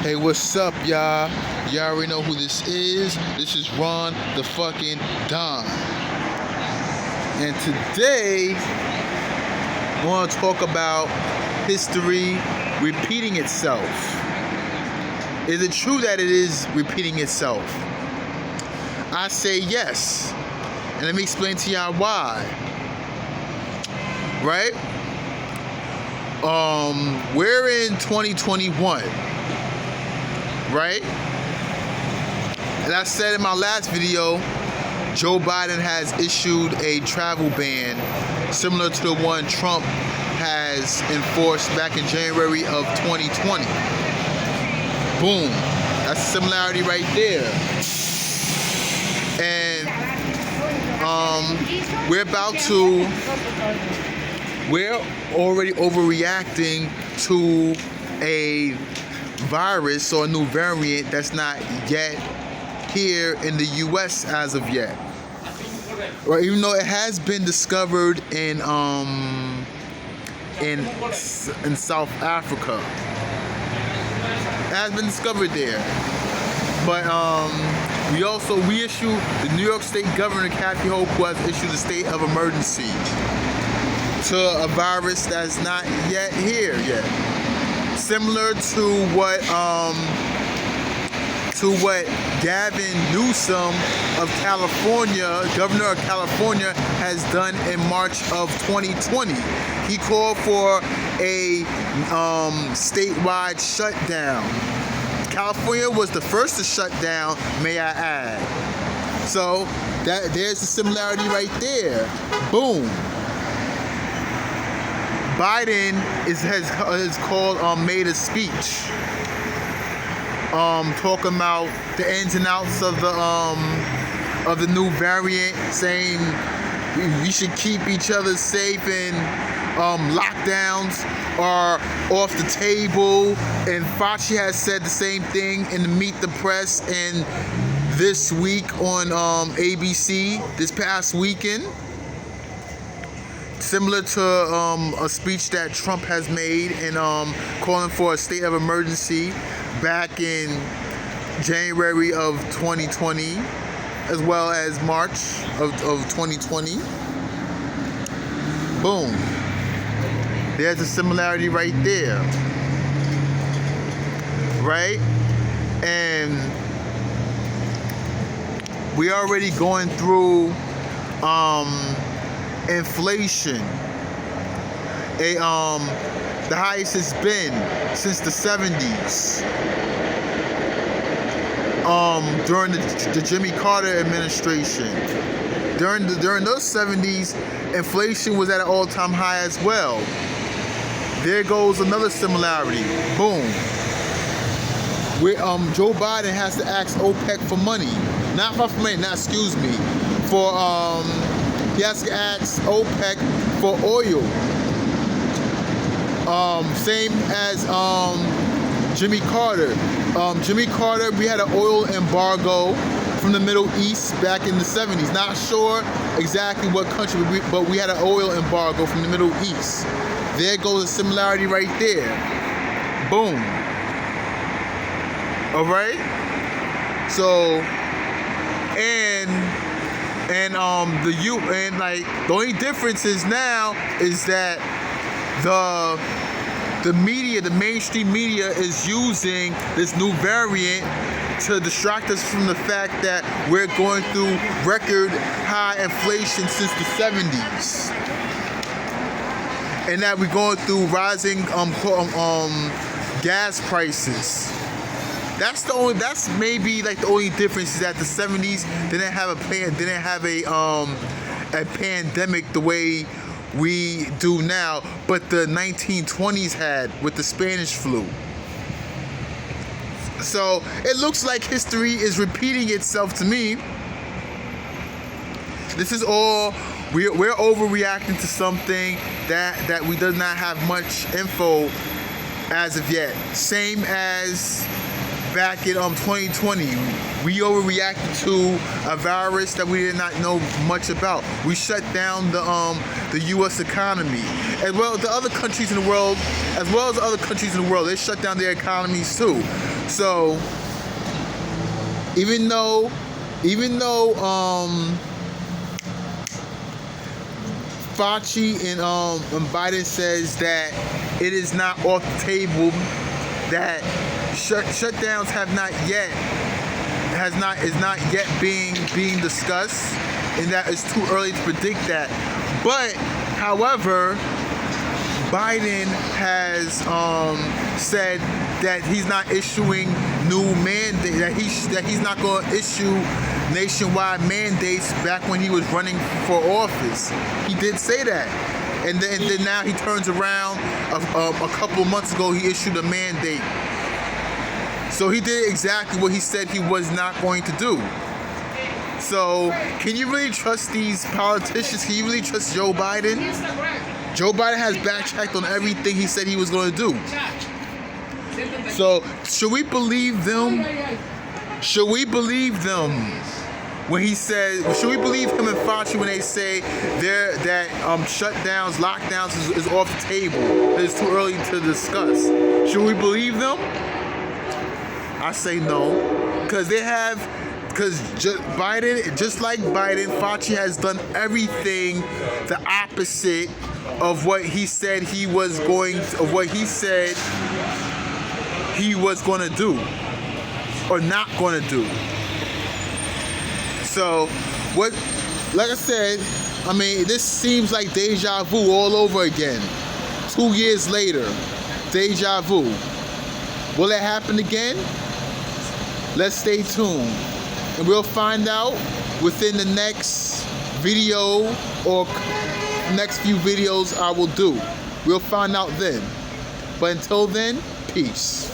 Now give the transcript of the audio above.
Hey, what's up, y'all? Y'all already know who this is. This is Ron the fucking Don. And today, I want to talk about history repeating itself. Is it true that it is repeating itself? I say yes. And let me explain to y'all why. Right? We're in 2021. Right? And I said in my last video, Joe Biden has issued a travel ban similar to the one Trump has enforced back in January of 2020. Boom. That's a similarity right there. And we're already overreacting to a virus or a new variant that's not yet here in the US as of yet. Or even though it has been discovered in South Africa. It has been discovered there. But we issue the New York State Governor Kathy Hochul who has issued a state of emergency to a virus that's not yet here yet. Similar to what Gavin Newsom of California, Governor of California, has done in March of 2020. He called for a statewide shutdown. California was the first to shut down, may I add. So there's a similarity right there. Boom. Biden has made a speech talking about the ins and outs of the new variant, saying we should keep each other safe and lockdowns are off the table. And Fauci has said the same thing in the Meet the Press and this week on ABC this past weekend. Similar to a speech that Trump has made and calling for a state of emergency back in January of 2020, as well as March of 2020. Boom. There's a similarity right there. Right? And we already going through inflation, the highest it's been since the 70s. During the Jimmy Carter administration, during those 70s, inflation was at an all-time high as well. There goes another similarity. Boom. Joe Biden has to ask OPEC for money, he has to ask OPEC for oil. Same as Jimmy Carter. Jimmy Carter, we had an oil embargo from the Middle East back in the 70s. Not sure exactly what country, but we had an oil embargo from the Middle East. There goes a similarity right there. Boom. All right? So, the only difference is now is that the media, the mainstream media, is using this new variant to distract us from the fact that we're going through record high inflation since the 70s, and that we're going through rising gas prices. That's maybe like the only difference is that the 70s didn't have a pandemic the way we do now, but the 1920s had with the Spanish flu. So it looks like history is repeating itself to me. This is all we're overreacting to something that we do not have much info as of yet. Same as back in 2020. We overreacted to a virus that we did not know much about. We shut down the U.S. economy, as well as the other countries in the world, They shut down their economies too. So even though Fauci and Biden says that it is not off the table, that shutdowns is not yet being discussed, and that it's too early to predict that. But however, Biden has said that he's not issuing new mandates, that he's not going to issue nationwide mandates back when he was running for office. He did say that. And then now he turns around a couple of months ago, he issued a mandate. So he did exactly what he said he was not going to do. So can you really trust these politicians? Can you really trust Joe Biden? Joe Biden has backtracked on everything he said he was going to do. So should we believe them? Should we believe them when he says? Should we believe him and Fauci when they say that shutdowns, lockdowns is off the table? It's too early to discuss. Should we believe them? I say no, because Biden, just like Biden, Fauci has done everything the opposite of what he said he was going to do or not going to do. So like I said, this seems like deja vu all over again. 2 years later, deja vu. Will it happen again? Let's stay tuned, and we'll find out within the next video or next few videos I will do. We'll find out then. But until then, peace.